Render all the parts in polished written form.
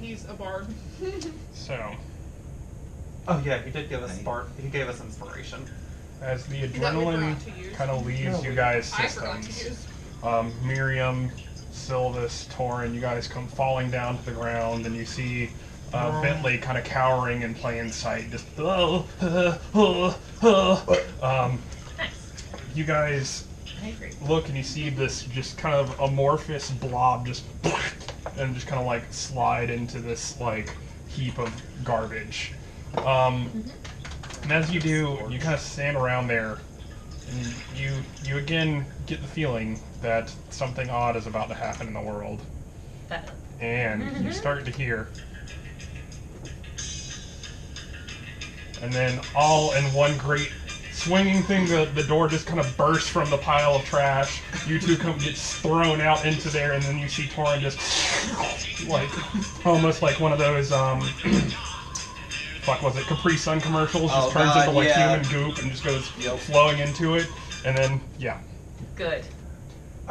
he's a bard. So. Oh yeah, he did give us he gave us inspiration. As the adrenaline kind of leaves you guys' systems, Miriam, Sylvis, Torin, you guys come falling down to the ground, and you see Bentley kind of cowering in plain sight, just you guys look and you see this just kind of amorphous blob just and just kind of like slide into this like heap of garbage. And as you do, you kind of stand around there, and you again get the feeling that something odd is about to happen in the world. And you start to hear. And then all in one great swinging thing, the door just kind of bursts from the pile of trash. You two get thrown out into there, and then you see Torin just like almost like one of those fuck was it Capri Sun commercials, just turns into like human goop and just goes flowing into it, and then Good.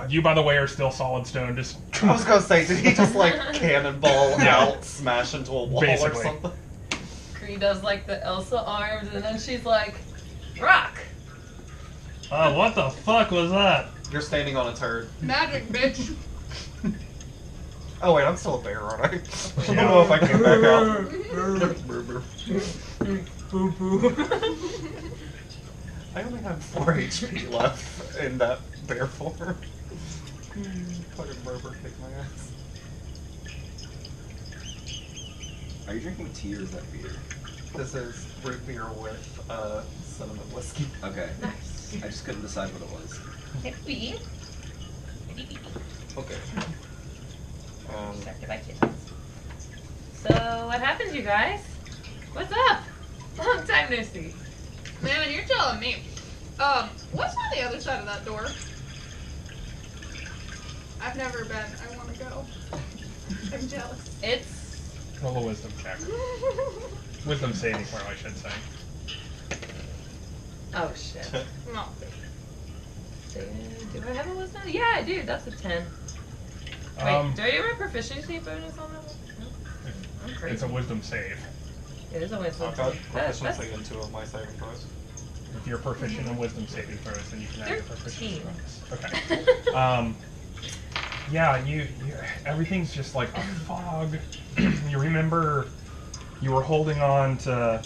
You, by the way, are still solid stone. Just I was gonna say, did he just like cannonball out, smash into a wall or something? Kree does like the Elsa arms, and then she's like, rock. What the fuck was that? You're standing on a turd. Magic, bitch. Oh wait, I'm still a bear, aren't I? I don't know if I can get back out. I only have 4 HP left in that bear form. Fucking Berber kicked my ass. Are you drinking tea or is that beer? This is root beer with cinnamon whiskey. Okay. Nice. I just couldn't decide what it was. Okay. So, what happened, you guys? What's up? Long time no see. Man, you're telling me. What's on the other side of that door? I've never been. I want to go. I'm jealous. It's... Roll a wisdom check. Wisdom saving throw, I should say. Oh, shit. No. Do I have a wisdom? Yeah, I do. That's a 10. Wait, do I get my proficiency bonus on that one? No? I'm crazy. It's a wisdom save. It is a wisdom I've got save. proficiency in 2 of my saving throws. If you're proficient in wisdom saving throws, then you can add your proficiency 13. bonus. Okay. Yeah, you everything's just like a fog. You remember you were holding on to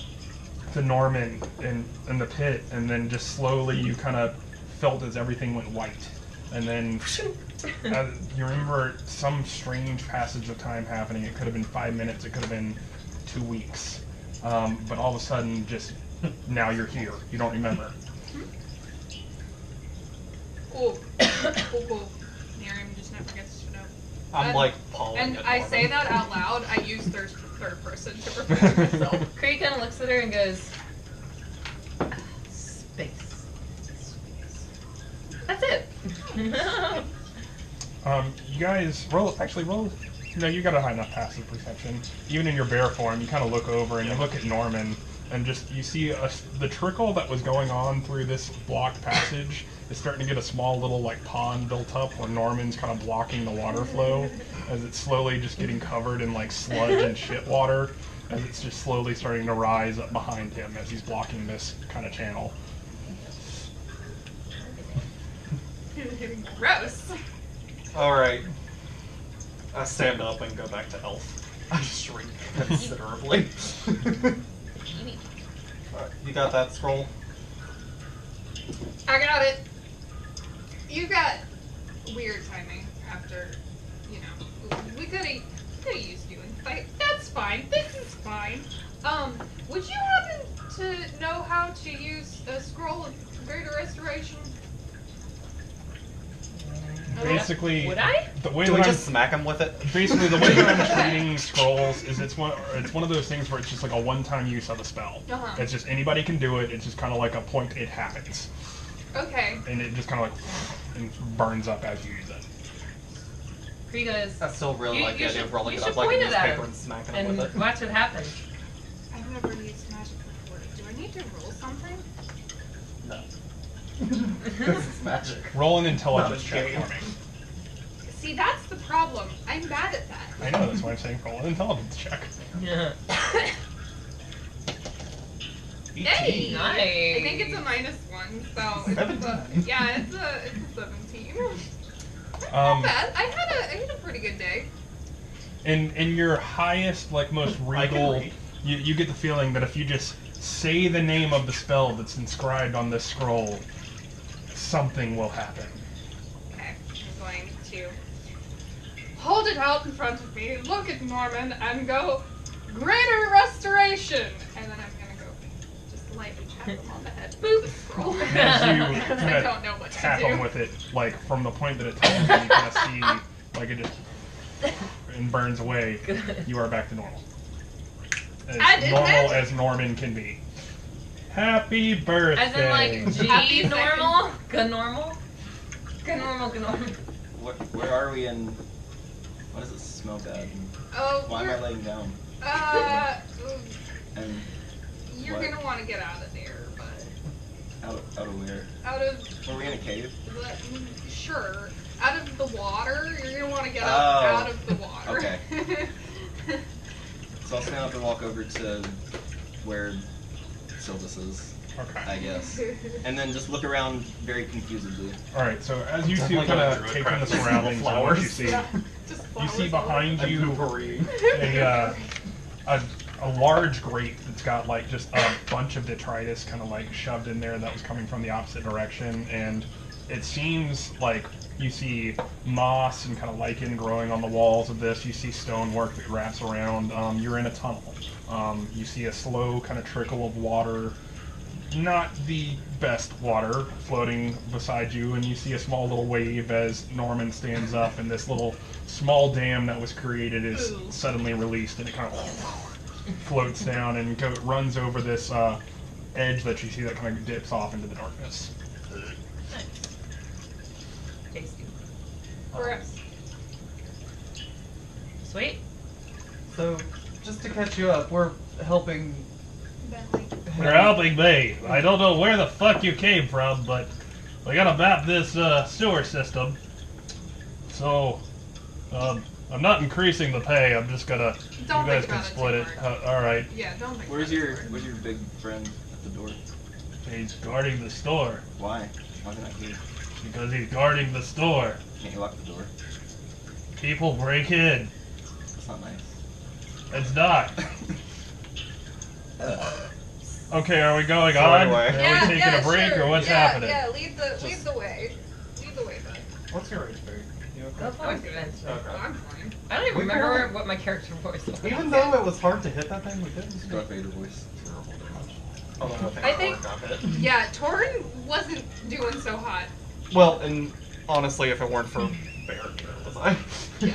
Norman in the pit, and then just slowly you kind of felt as everything went white. And then you remember some strange passage of time happening. It could have been 5 minutes, it could have been 2 weeks. But all of a sudden, just now you're here. You don't remember. Cool. Cool. Miriam just never gets to know. I'm like pawing And at I Norman. say that out loud. I use third person to refer to myself. Kree kind of looks at her and goes, space. That's it. You guys roll. No, you got a high enough passive perception. Even in your bear form, you kind of look over and you look at Norman, and just you see the trickle that was going on through this blocked passage is starting to get a small little like pond built up where Norman's kind of blocking the water flow as it's slowly just getting covered in like sludge and shit water as it's just slowly starting to rise up behind him as he's blocking this kind of channel. Gross. Alright. I stand up and go back to elf. I shrink considerably. Alright, you got that scroll? I got it. You got weird timing after, we could have used you in the fight. That's fine. This is fine. Would you happen to know how to use a scroll of greater restoration? Basically, Would I? the way Do that we I'm just smack him with it? basically the way that I'm treating scrolls is it's one of those things where it's just like a one-time use of a spell. Uh-huh. It's just anybody can do it. It's just kind of like a point. It happens, Okay. and it just kind of like and burns up as you use it. Kree goes, I still really You- like the you idea of should- rolling you it up should like a point it at newspaper him and smacking him and with it. watch what happens. I've never used magic before. Do I need to roll something? No. This is magic. Roll an intelligence Not a check game. for me. See, that's the problem. I'm bad at that. I know, that's why I'm saying roll an intelligence check. Yeah. Hey! Nice. I think it's a -1, so it's it's a 17. Not bad. I had a pretty good day. In your highest, like most regal, you get the feeling that if you just say the name of the spell that's inscribed on this scroll, something will happen. Okay, I'm going to hold it out in front of me, look at Norman, and go, greater restoration! And then I'm gonna go just lightly tap him on the head with the scroll. And as you I kind don't know what of to tap do. him with it, like from the point that it touches you, you kind of see, like it just and burns away. You are back to normal. As normal as Norman can be. Happy birthday! As in, like, G Happy normal? Good normal? Good normal, good normal. Where are we in... Why does it smell bad? Oh, Why am I laying down? And you're what? gonna want to get out of there, but Out of where? out of Were we in a cave? sure, out of the water. You're gonna want to get Oh. out of the water. Okay. So I'll stand up and walk over to where Sylvis is, Okay. I guess. And then just look around very confusedly. Alright, so as you two Like kind a of druid take in the practice. surroundings of what you Flowers. see, Just you see flowers all behind And you poopery. a large grate that's got like just a bunch of detritus kind of like shoved in there that was coming from the opposite direction, and it seems like you see moss and kind of lichen growing on the walls of this. You see stonework that wraps around. You're in a tunnel. You see a slow kind of trickle of water, not the best water, floating beside you, and you see a small little wave as Norman stands up, and this little small dam that was created is suddenly released, and it kind of floats down and runs over this edge that you see that kind of dips off into the darkness. Nice. Tasty. Gross. Sweet. So, just to catch you up, we're helping. Bentley. You're helping me. I don't know where the fuck you came from, but we gotta map this sewer system. So, I'm not increasing the pay. I'm just gonna. Don't you guys think can about it split too it. hard. All right. Yeah, don't think Where's about it. your big friend at the door? He's guarding the store Why? Why isn't that here? because he's guarding the store. Can't you lock the door? People break in. That's not nice. It's not. Okay, are we going So on? anyway. Are we taking a break sure. or what's yeah, happening? Yeah, lead the way. Lead the way, bud. What's your HP? You okay? Go for it. Oh, I'm fine. I don't even We remember barely- what my character voice was. Even though it was hard to hit that thing, we didn't. Darth Vader voice. Although I think- Torn got hit. Yeah, Torrin wasn't doing so hot. Well, and honestly, if it weren't for Bear, neither was I. Yeah.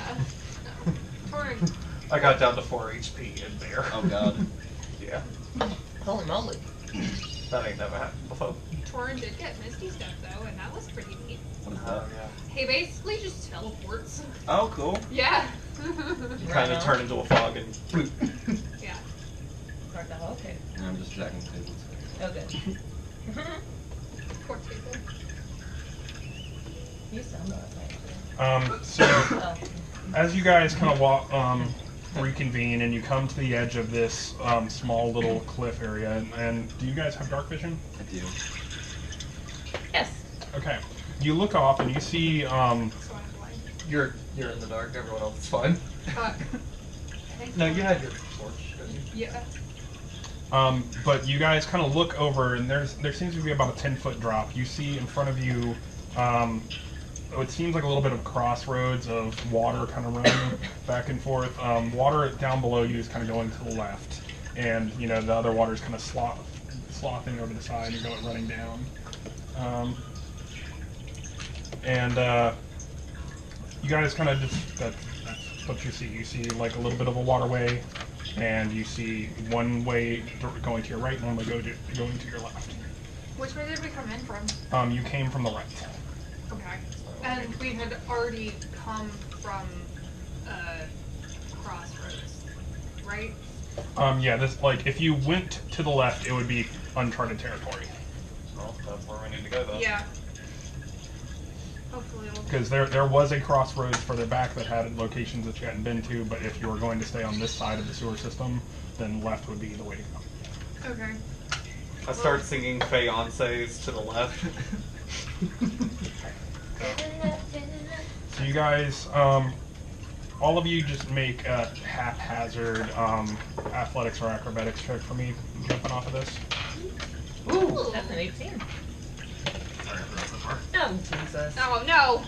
No. Torrin. I got down to 4 HP in Bear. Oh god. Yeah, Holy moly. that ain't never happened before. Torrin did get Misty Step though, and that was pretty neat. What is Oh that? yeah. He basically just teleports. Oh, cool. Yeah. You Right kind of on. turn into a fog and bloop. Yeah. Okay. And I'm just jacking the tables. Okay. Poor table. You sound alright. So Oh. as you guys kind of walk, reconvene, and you come to the edge of this small little cliff area, and do you guys have dark vision? I do. Yes. Okay. You look off and you see So I'm blind. You're in the dark. Everyone else is fine. Fuck. No, you had your torch, didn't you? Yeah. but you guys kind of look over, and there seems to be about a 10-foot drop. You see in front of you, it seems like a little bit of crossroads of water kind of running back and forth. Water down below you is kind of going to the left, and you know the other water is kind of slothing over the side and going running down. You guys kind of just that's what you see. You see like a little bit of a waterway, and you see one way going to your right, and one way going to your left. Which way did we come in from? You came from the right. Okay. And we had already come from Crossroads, right? Yeah, this like if you went to the left, it would be uncharted territory. Well, that's where we need to go, though. Yeah. Hopefully it'll. Because there was a crossroads further back that had locations that you hadn't been to, but if you were going to stay on this side of the sewer system, then left would be the way to go. Okay. I start singing Fiancés to the left. So you guys, all of you just make a haphazard athletics or acrobatics check for me jumping off of this. Ooh, that's an 18. Sorry, I forgot so far. Oh, Jesus. Oh no.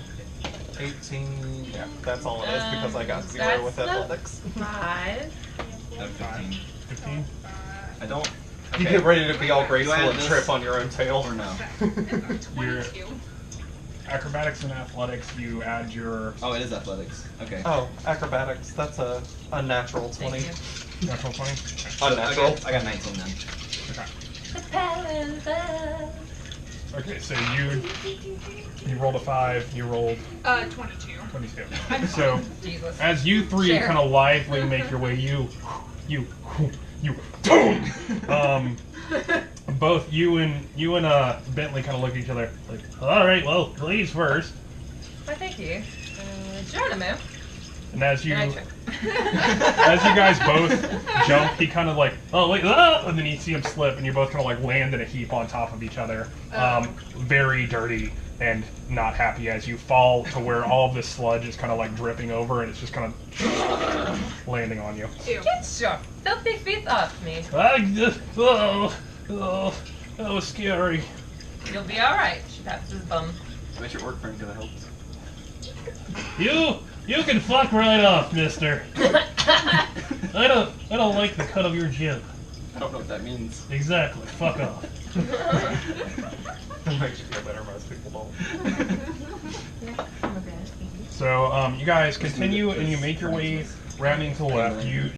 18. Yeah, that's all it is because I got 0 That's with the athletics. 5. I have 15. 15? I don't. You get ready to be all Do I graceful add and this? trip on your own tail. Or no? 22. Acrobatics and athletics, you add your Oh, it is athletics. Okay. Oh, acrobatics. That's a unnatural 20. Thank you. natural 20. So Unnatural. I got 19 then. Okay. The power of love. Okay, so you rolled a 5, you rolled 22. 22. So Jesus. as you three Share. kind of lively make your way, you, both you and Bentley kind of look at each other like, all right, well, ladies first. Why, thank you. Geronimo. And as you And I trip. as you guys both jump, he kind of like, oh wait, ah! And then you see him slip, and you both kind of like land in a heap on top of each other, very dirty and not happy as you fall to where all of this sludge is kind of like dripping over, and it's just kind of landing on you. Ew. Get your filthy feet off me. That was scary. You'll be alright. She taps his bum. I bet your orc friend could have helped. You can fuck right off, mister. I don't like the cut of your jib. I don't know what that means. Exactly. Fuck off. That makes you feel better. Most people don't. So you guys continue and you make your way rounding to the left. You